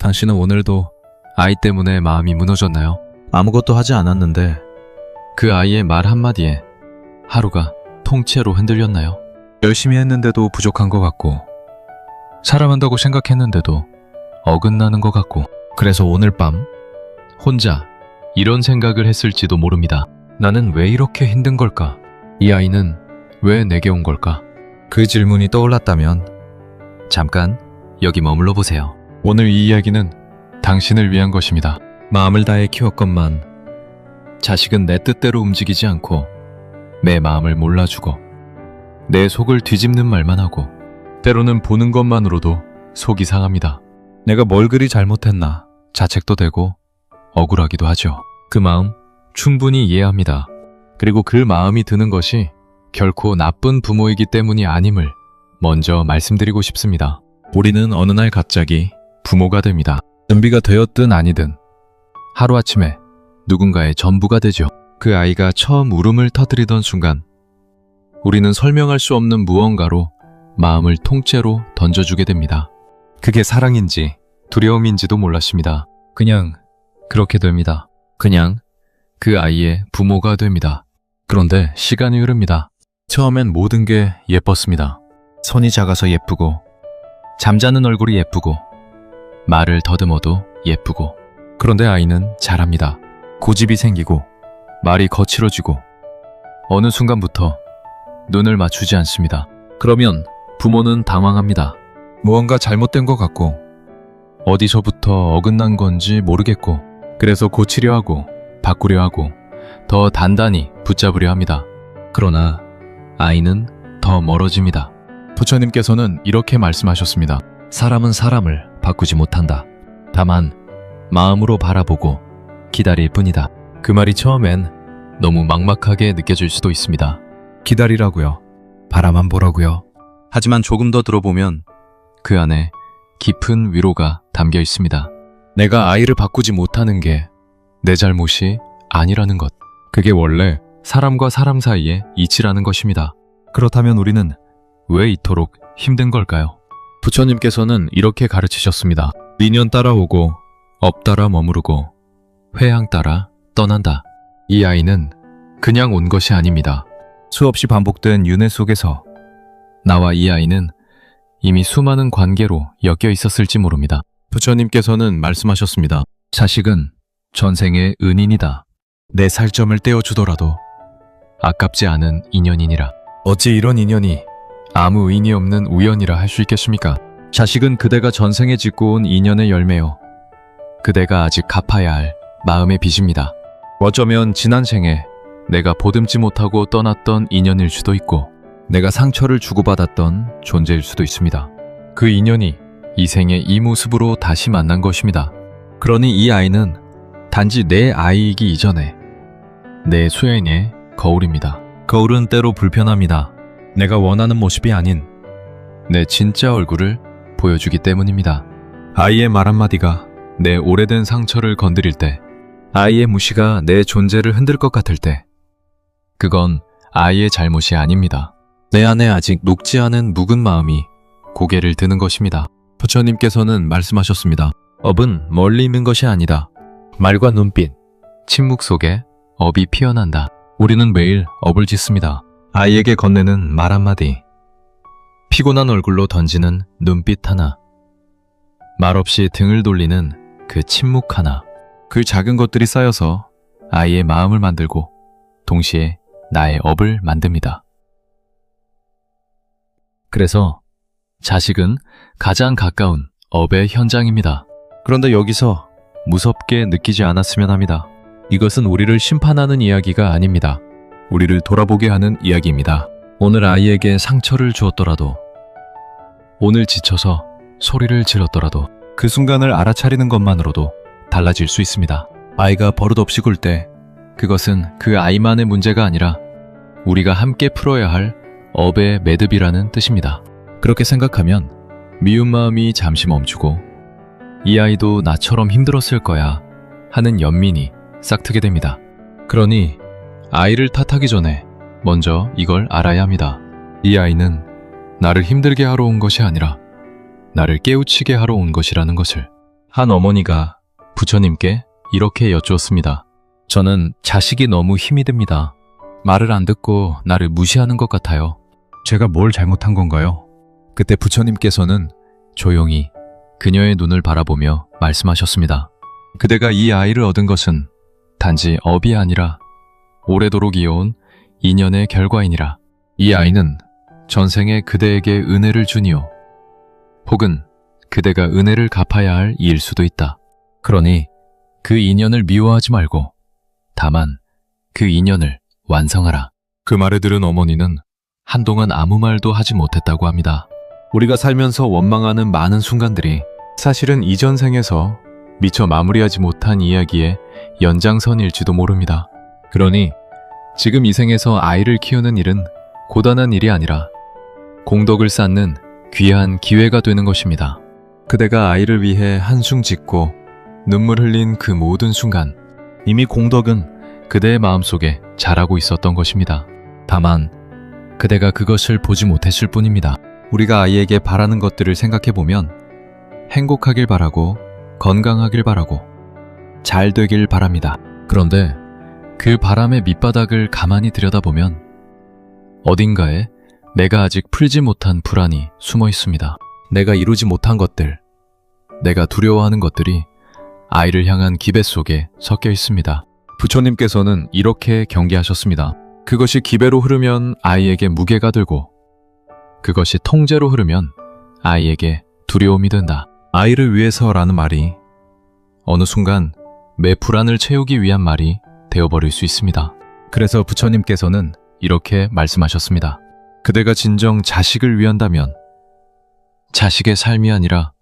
당신은 오늘도 아이 때문에 마음이 무너졌나요? 아무것도 하지 않았는데 그 아이의 말 한마디에 하루가 통째로 흔들렸나요? 열심히 했는데도 부족한 것 같고, 사랑한다고 생각했는데도 어긋나는 것 같고, 그래서 오늘 밤 혼자 이런 생각을 했을지도 모릅니다. 나는 왜 이렇게 힘든 걸까? 이 아이는 왜 내게 온 걸까? 그 질문이 떠올랐다면 잠깐 여기 머물러 보세요. 오늘 이 이야기는 당신을 위한 것입니다. 마음을 다해 키웠건만 자식은 내 뜻대로 움직이지 않고 내 마음을 몰라주고 내 속을 뒤집는 말만 하고 때로는 보는 것만으로도 속이 상합니다. 내가 뭘 그리 잘못했나 자책도 되고 억울하기도 하죠. 그 마음 충분히 이해합니다. 그리고 그 마음이 드는 것이 결코 나쁜 부모이기 때문이 아님을 먼저 말씀드리고 싶습니다. 우리는 어느 날 갑자기 부모가 됩니다. 준비가 되었든 아니든 하루아침에 누군가의 전부가 되죠. 그 아이가 처음 울음을 터뜨리던 순간 우리는 설명할 수 없는 무언가로 마음을 통째로 던져주게 됩니다. 그게 사랑인지 두려움인지도 몰랐습니다. 그냥 그렇게 됩니다. 그냥 그 아이의 부모가 됩니다. 그런데 시간이 흐릅니다. 처음엔 모든 게 예뻤습니다. 손이 작아서 예쁘고, 잠자는 얼굴이 예쁘고, 말을 더듬어도 예쁘고. 그런데 아이는 자랍니다. 고집이 생기고 말이 거칠어지고 어느 순간부터 눈을 맞추지 않습니다. 그러면 부모는 당황합니다. 무언가 잘못된 것 같고 어디서부터 어긋난 건지 모르겠고, 그래서 고치려 하고 바꾸려 하고 더 단단히 붙잡으려 합니다. 그러나 아이는 더 멀어집니다. 부처님께서는 이렇게 말씀하셨습니다. 사람은 사람을 바꾸지 못한다. 다만 마음으로 바라보고 기다릴 뿐이다. 그 말이 처음엔 너무 막막하게 느껴질 수도 있습니다. 기다리라고요. 바라만 보라고요. 하지만 조금 더 들어보면 그 안에 깊은 위로가 담겨 있습니다. 내가 아이를 바꾸지 못하는 게 내 잘못이 아니라는 것. 그게 원래 사람과 사람 사이의 이치라는 것입니다. 그렇다면 우리는 왜 이토록 힘든 걸까요? 부처님께서는 이렇게 가르치셨습니다. 미련 따라오고 업 따라 머무르고 회향 따라 떠난다. 이 아이는 그냥 온 것이 아닙니다. 수없이 반복된 윤회 속에서 나와 이 아이는 이미 수많은 관계로 엮여 있었을지 모릅니다. 부처님께서는 말씀하셨습니다. 자식은 전생의 은인이다. 내 살점을 떼어주더라도 아깝지 않은 인연이니라. 어찌 이런 인연이 아무 의미 없는 우연이라 할 수 있겠습니까? 자식은 그대가 전생에 짓고 온 인연의 열매요. 그대가 아직 갚아야 할 마음의 빚입니다. 어쩌면 지난 생에 내가 보듬지 못하고 떠났던 인연일 수도 있고, 내가 상처를 주고받았던 존재일 수도 있습니다. 그 인연이 이 생의 이 모습으로 다시 만난 것입니다. 그러니 이 아이는 단지 내 아이이기 이전에 내 수행의 거울입니다. 거울은 때로 불편합니다. 내가 원하는 모습이 아닌 내 진짜 얼굴을 보여주기 때문입니다. 아이의 말 한마디가 내 오래된 상처를 건드릴 때, 아이의 무시가 내 존재를 흔들 것 같을 때, 그건 아이의 잘못이 아닙니다. 내 안에 아직 녹지 않은 묵은 마음이 고개를 드는 것입니다. 부처님께서는 말씀하셨습니다. 업은 멀리 있는 것이 아니다. 말과 눈빛, 침묵 속에 업이 피어난다. 우리는 매일 업을 짓습니다. 아이에게 건네는 말 한마디, 피곤한 얼굴로 던지는 눈빛 하나, 말없이 등을 돌리는 그 침묵 하나. 그 작은 것들이 쌓여서 아이의 마음을 만들고 동시에 나의 업을 만듭니다. 그래서 자식은 가장 가까운 업의 현장입니다. 그런데 여기서 무섭게 느끼지 않았으면 합니다. 이것은 우리를 심판하는 이야기가 아닙니다. 우리를 돌아보게 하는 이야기입니다. 오늘 아이에게 상처를 주었더라도, 오늘 지쳐서 소리를 질렀더라도 그 순간을 알아차리는 것만으로도 달라질 수 있습니다. 아이가 버릇없이 굴 때 그것은 그 아이만의 문제가 아니라 우리가 함께 풀어야 할 업의 매듭이라는 뜻입니다. 그렇게 생각하면 미운 마음이 잠시 멈추고 이 아이도 나처럼 힘들었을 거야 하는 연민이 싹트게 됩니다. 그러니 아이를 탓하기 전에 먼저 이걸 알아야 합니다. 이 아이는 나를 힘들게 하러 온 것이 아니라 나를 깨우치게 하러 온 것이라는 것을. 한 어머니가 부처님께 이렇게 여쭈었습니다. 저는 자식이 너무 힘이 듭니다. 말을 안 듣고 나를 무시하는 것 같아요. 제가 뭘 잘못한 건가요? 그때 부처님께서는 조용히 그녀의 눈을 바라보며 말씀하셨습니다. 그대가 이 아이를 얻은 것은 단지 업이 아니라 오래도록 이어온 인연의 결과이니라. 이 아이는 전생에 그대에게 은혜를 주니요. 혹은 그대가 은혜를 갚아야 할 이일 수도 있다. 그러니 그 인연을 미워하지 말고 다만 그 인연을 완성하라. 그 말을 들은 어머니는 한동안 아무 말도 하지 못했다고 합니다. 우리가 살면서 원망하는 많은 순간들이 사실은 이전 생에서 미처 마무리하지 못한 이야기의 연장선일지도 모릅니다. 그러니 지금 이 생에서 아이를 키우는 일은 고단한 일이 아니라 공덕을 쌓는 귀한 기회가 되는 것입니다. 그대가 아이를 위해 한숨 짓고 눈물 흘린 그 모든 순간 이미 공덕은 그대의 마음속에 자라고 있었던 것입니다. 다만 그대가 그것을 보지 못했을 뿐입니다. 우리가 아이에게 바라는 것들을 생각해보면 행복하길 바라고 건강하길 바라고 잘 되길 바랍니다. 그런데 그 바람의 밑바닥을 가만히 들여다보면 어딘가에 내가 아직 풀지 못한 불안이 숨어 있습니다. 내가 이루지 못한 것들, 내가 두려워하는 것들이 아이를 향한 기배 속에 섞여 있습니다. 부처님께서는 이렇게 경계하셨습니다. 그것이 기배로 흐르면 아이에게 무게가 들고 그것이 통제로 흐르면 아이에게 두려움이 된다. 아이를 위해서라는 말이 어느 순간 내 불안을 채우기 위한 말이 되어버릴 수 있습니다. 그래서 부처님께서는 이렇게 말씀하셨습니다. 그대가 진정 자식을 위한다면 자식의 삶이 아니라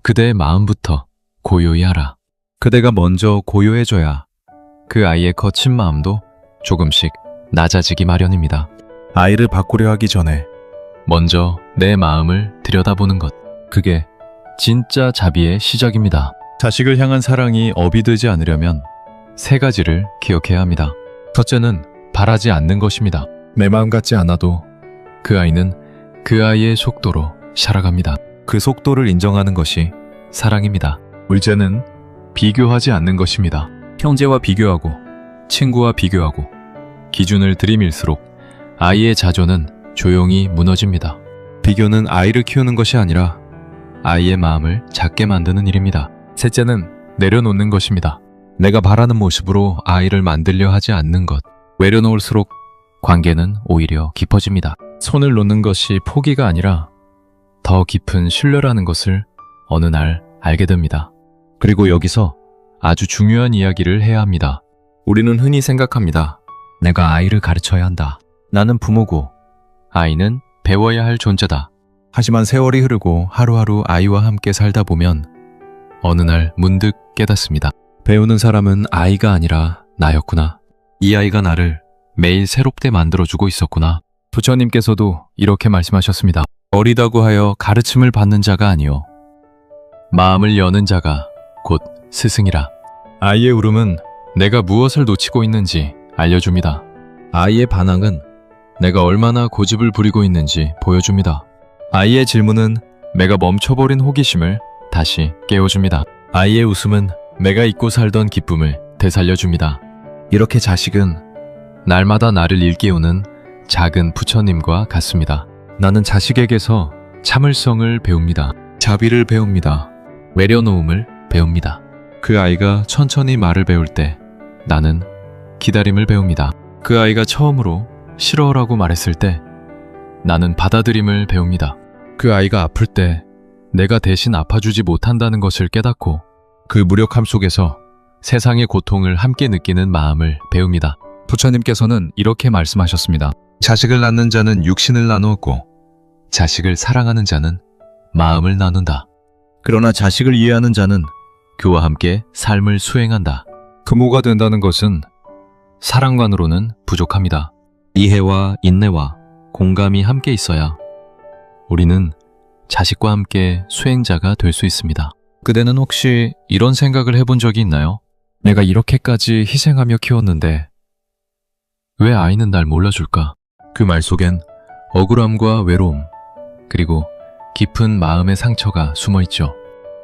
그대의 마음부터 고요히 하라. 그대가 먼저 고요해져야 그 아이의 거친 마음도 조금씩 낮아지기 마련입니다. 아이를 바꾸려 하기 전에 먼저 내 마음을 들여다보는 것, 그게 진짜 자비의 시작입니다. 자식을 향한 사랑이 업이 되지 않으려면 세 가지를 기억해야 합니다. 첫째는 바라지 않는 것입니다. 내 마음 같지 않아도 그 아이는 그 아이의 속도로 살아갑니다. 그 속도를 인정하는 것이 사랑입니다. 둘째는 비교하지 않는 것입니다. 형제와 비교하고 친구와 비교하고 기준을 들이밀수록 아이의 자존은 조용히 무너집니다. 비교는 아이를 키우는 것이 아니라 아이의 마음을 작게 만드는 일입니다. 셋째는 내려놓는 것입니다. 내가 바라는 모습으로 아이를 만들려 하지 않는 것. 외려놓을수록 관계는 오히려 깊어집니다. 손을 놓는 것이 포기가 아니라 더 깊은 신뢰라는 것을 어느 날 알게 됩니다. 그리고 여기서 아주 중요한 이야기를 해야 합니다. 우리는 흔히 생각합니다. 내가 아이를 가르쳐야 한다. 나는 부모고 아이는 배워야 할 존재다. 하지만 세월이 흐르고 하루하루 아이와 함께 살다 보면 어느 날 문득 깨닫습니다. 배우는 사람은 아이가 아니라 나였구나. 이 아이가 나를 매일 새롭게 만들어주고 있었구나. 부처님께서도 이렇게 말씀하셨습니다. 어리다고 하여 가르침을 받는 자가 아니요 마음을 여는 자가 곧 스승이라. 아이의 울음은 내가 무엇을 놓치고 있는지 알려줍니다. 아이의 반항은 내가 얼마나 고집을 부리고 있는지 보여줍니다. 아이의 질문은 내가 멈춰버린 호기심을 다시 깨워줍니다. 아이의 웃음은 내가 잊고 살던 기쁨을 되살려줍니다. 이렇게 자식은 날마다 나를 일깨우는 작은 부처님과 같습니다. 나는 자식에게서 참을성을 배웁니다. 자비를 배웁니다. 외려놓음을 배웁니다. 그 아이가 천천히 말을 배울 때 나는 기다림을 배웁니다. 그 아이가 처음으로 싫어라고 말했을 때 나는 받아들임을 배웁니다. 그 아이가 아플 때 내가 대신 아파주지 못한다는 것을 깨닫고 그 무력함 속에서 세상의 고통을 함께 느끼는 마음을 배웁니다. 부처님께서는 이렇게 말씀하셨습니다. 자식을 낳는 자는 육신을 나누었고 자식을 사랑하는 자는 마음을 나눈다. 그러나 자식을 이해하는 자는 그와 함께 삶을 수행한다. 부모가 된다는 것은 사랑만으로는 부족합니다. 이해와 인내와 공감이 함께 있어야 우리는 자식과 함께 수행자가 될 수 있습니다. 그대는 혹시 이런 생각을 해본 적이 있나요? 내가 이렇게까지 희생하며 키웠는데 왜 아이는 날 몰라줄까? 그 말 속엔 억울함과 외로움, 그리고 깊은 마음의 상처가 숨어 있죠.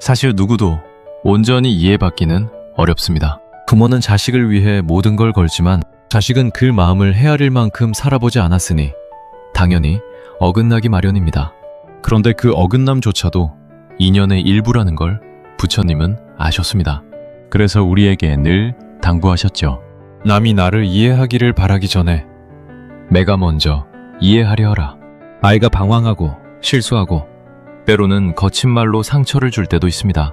사실 누구도 온전히 이해받기는 어렵습니다. 부모는 자식을 위해 모든 걸 걸지만 자식은 그 마음을 헤아릴 만큼 살아보지 않았으니 당연히 어긋나기 마련입니다. 그런데 그 어긋남조차도 인연의 일부라는 걸 부처님은 아셨습니다. 그래서 우리에게 늘 당부하셨죠. 남이 나를 이해하기를 바라기 전에 내가 먼저 이해하려 하라. 아이가 방황하고 실수하고 때로는 거친 말로 상처를 줄 때도 있습니다.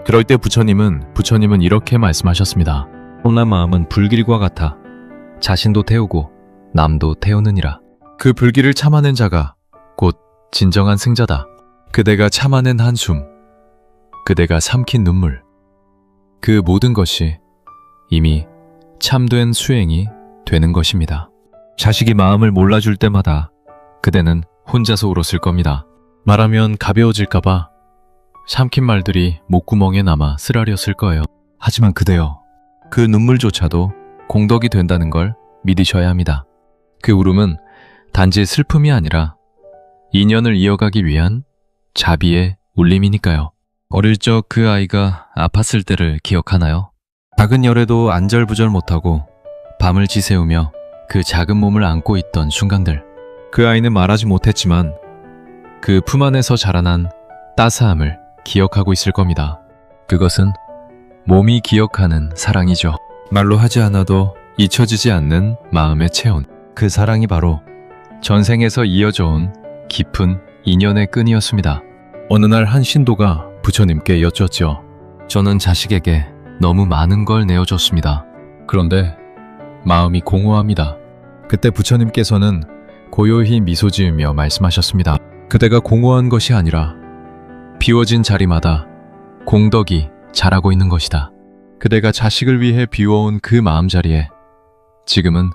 그럴 때 부처님은 이렇게 말씀하셨습니다. 혼란 마음은 불길과 같아 자신도 태우고 남도 태우느니라. 그 불길을 참아낸 자가 곧 진정한 승자다. 그대가 참아낸 한숨, 그대가 삼킨 눈물, 그 모든 것이 이미 참된 수행이 되는 것입니다. 자식이 마음을 몰라줄 때마다 그대는 혼자서 울었을 겁니다. 말하면 가벼워질까봐 삼킨 말들이 목구멍에 남아 쓰라렸을 거예요. 하지만 그대여, 그 눈물조차도 공덕이 된다는 걸 믿으셔야 합니다. 그 울음은 단지 슬픔이 아니라 인연을 이어가기 위한 자비의 울림이니까요. 어릴 적 그 아이가 아팠을 때를 기억하나요? 작은 열에도 안절부절 못하고 밤을 지새우며 그 작은 몸을 안고 있던 순간들. 그 아이는 말하지 못했지만 그 품 안에서 자라난 따스함을 기억하고 있을 겁니다. 그것은 몸이 기억하는 사랑이죠. 말로 하지 않아도 잊혀지지 않는 마음의 체온. 그 사랑이 바로 전생에서 이어져 온 깊은 인연의 끈이었습니다. 어느 날 한 신도가 부처님께 여쭈었죠. 저는 자식에게 너무 많은 걸 내어줬습니다. 그런데 마음이 공허합니다. 그때 부처님께서는 고요히 미소 지으며 말씀하셨습니다. 그대가 공허한 것이 아니라 비워진 자리마다 공덕이 자라고 있는 것이다. 그대가 자식을 위해 비워온 그 마음자리에 지금은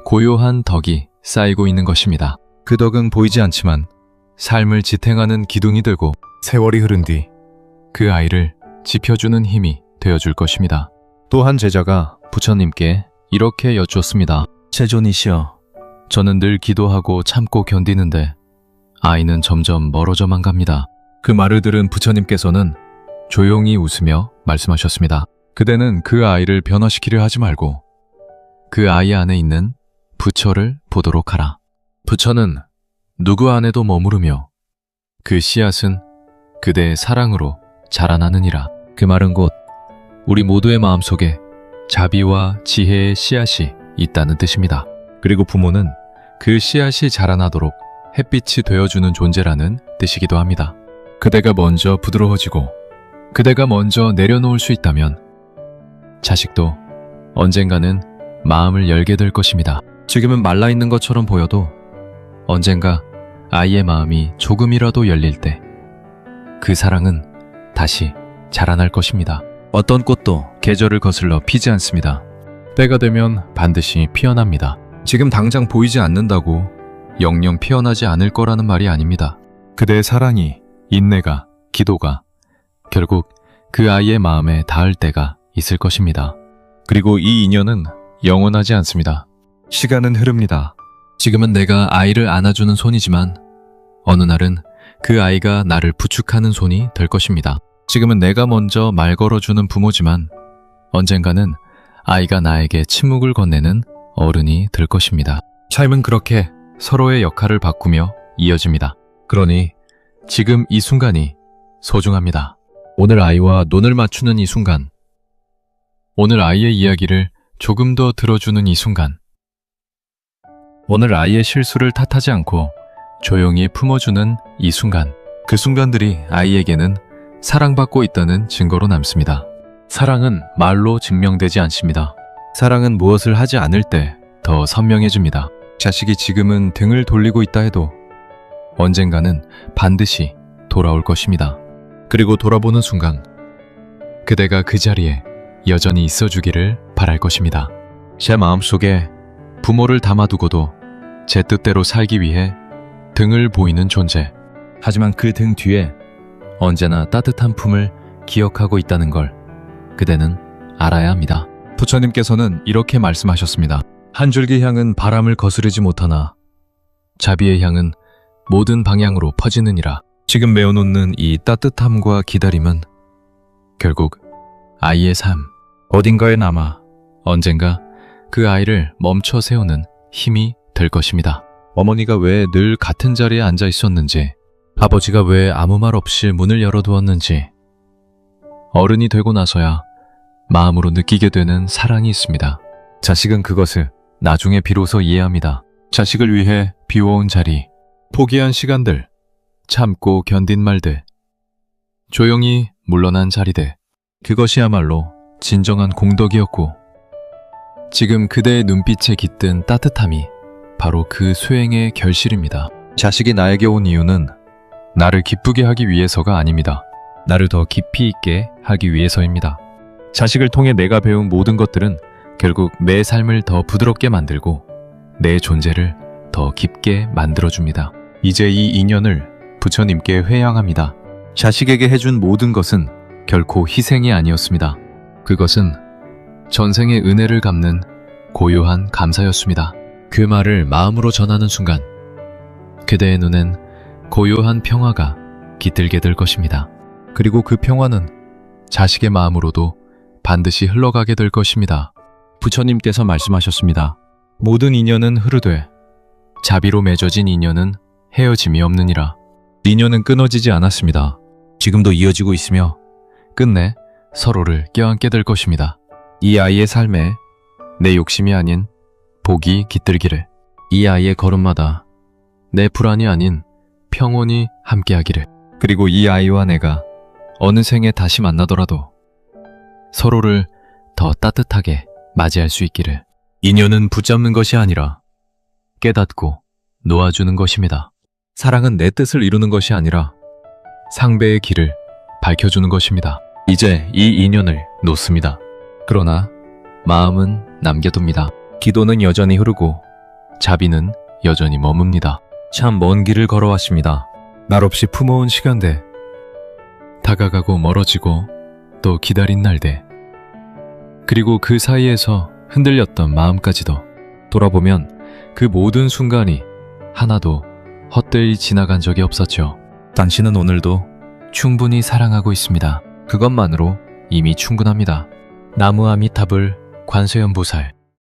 고요한 덕이 쌓이고 있는 것입니다. 그 덕은 보이지 않지만 삶을 지탱하는 기둥이 되고 세월이 흐른 뒤 그 아이를 지켜주는 힘이 되어줄 것입니다. 또 한 제자가 부처님께 이렇게 여쭈었습니다. 세존이시여, 저는 늘 기도하고 참고 견디는데 아이는 점점 멀어져만 갑니다. 그 말을 들은 부처님께서는 조용히 웃으며 말씀하셨습니다. 그대는 그 아이를 변화시키려 하지 말고 그 아이 안에 있는 부처를 보도록 하라. 부처는 누구 안에도 머무르며 그 씨앗은 그대의 사랑으로 자라나느니라. 그 말은 곧 우리 모두의 마음속에 자비와 지혜의 씨앗이 있다는 뜻입니다. 그리고 부모는 그 씨앗이 자라나도록 햇빛이 되어주는 존재라는 뜻이기도 합니다. 그대가 먼저 부드러워지고 그대가 먼저 내려놓을 수 있다면 자식도 언젠가는 마음을 열게 될 것입니다. 지금은 말라있는 것처럼 보여도 언젠가 아이의 마음이 조금이라도 열릴 때 그 사랑은 다시 자라날 것입니다. 어떤 꽃도 계절을 거슬러 피지 않습니다. 때가 되면 반드시 피어납니다. 지금 당장 보이지 않는다고 영영 피어나지 않을 거라는 말이 아닙니다. 그대의 사랑이, 인내가, 기도가 결국 그 아이의 마음에 닿을 때가 있을 것입니다. 그리고 이 인연은 영원하지 않습니다. 시간은 흐릅니다. 지금은 내가 아이를 안아주는 손이지만 어느 날은 그 아이가 나를 부축하는 손이 될 것입니다. 지금은 내가 먼저 말 걸어주는 부모지만 언젠가는 아이가 나에게 침묵을 건네는 어른이 될 것입니다. 삶은 그렇게 서로의 역할을 바꾸며 이어집니다. 그러니 지금 이 순간이 소중합니다. 오늘 아이와 눈을 맞추는 이 순간, 오늘 아이의 이야기를 조금 더 들어주는 이 순간, 오늘 아이의 실수를 탓하지 않고 조용히 품어주는 이 순간, 그 순간들이 아이에게는 사랑받고 있다는 증거로 남습니다. 사랑은 말로 증명되지 않습니다. 사랑은 무엇을 하지 않을 때 더 선명해집니다. 자식이 지금은 등을 돌리고 있다 해도 언젠가는 반드시 돌아올 것입니다. 그리고 돌아보는 순간 그대가 그 자리에 여전히 있어주기를 바랄 것입니다. 제 마음속에 부모를 담아두고도 제 뜻대로 살기 위해 등을 보이는 존재. 하지만 그 등 뒤에 언제나 따뜻한 품을 기억하고 있다는 걸 그대는 알아야 합니다. 부처님께서는 이렇게 말씀하셨습니다. 한 줄기 향은 바람을 거스르지 못하나 자비의 향은 모든 방향으로 퍼지느니라. 지금 메어놓는 이 따뜻함과 기다림은 결국 아이의 삶, 어딘가에 남아 언젠가 그 아이를 멈춰 세우는 힘이 될 것입니다. 어머니가 왜 늘 같은 자리에 앉아 있었는지, 아버지가 왜 아무 말 없이 문을 열어두었는지, 어른이 되고 나서야 마음으로 느끼게 되는 사랑이 있습니다. 자식은 그것을 나중에 비로소 이해합니다. 자식을 위해 비워온 자리, 포기한 시간들, 참고 견딘 말들, 조용히 물러난 자리들, 그것이야말로 진정한 공덕이었고, 지금 그대의 눈빛에 깃든 따뜻함이 바로 그 수행의 결실입니다. 자식이 나에게 온 이유는 나를 기쁘게 하기 위해서가 아닙니다. 나를 더 깊이 있게 하기 위해서입니다. 자식을 통해 내가 배운 모든 것들은 결국 내 삶을 더 부드럽게 만들고 내 존재를 더 깊게 만들어줍니다. 이제 이 인연을 부처님께 회양합니다. 자식에게 해준 모든 것은 결코 희생이 아니었습니다. 그것은 전생의 은혜를 갚는 고요한 감사였습니다. 그 말을 마음으로 전하는 순간 그대의 눈엔 고요한 평화가 깃들게 될 것입니다. 그리고 그 평화는 자식의 마음으로도 반드시 흘러가게 될 것입니다. 부처님께서 말씀하셨습니다. 모든 인연은 흐르되 자비로 맺어진 인연은 헤어짐이 없느니라. 인연은 끊어지지 않았습니다. 지금도 이어지고 있으며 끝내 서로를 껴안게 될 것입니다. 이 아이의 삶에 내 욕심이 아닌 복이 깃들기를, 이 아이의 걸음마다 내 불안이 아닌 평온이 함께하기를, 그리고 이 아이와 내가 어느 생에 다시 만나더라도 서로를 더 따뜻하게 맞이할 수 있기를. 인연은 붙잡는 것이 아니라 깨닫고 놓아주는 것입니다. 사랑은 내 뜻을 이루는 것이 아니라 상배의 길을 밝혀주는 것입니다. 이제 이 인연을 놓습니다. 그러나 마음은 남겨둡니다. 기도는 여전히 흐르고 자비는 여전히 머뭅니다. 참 먼 길을 걸어왔습니다. 날 없이 품어온 시간대, 다가가고 멀어지고 또 기다린 날대, 그리고 그 사이에서 흔들렸던 마음까지도 돌아보면 그 모든 순간이 하나도 헛되이 지나간 적이 없었죠. 당신은 오늘도 충분히 사랑하고 있습니다. 그것만으로 이미 충분합니다. 나무 아미타불 관세음보살.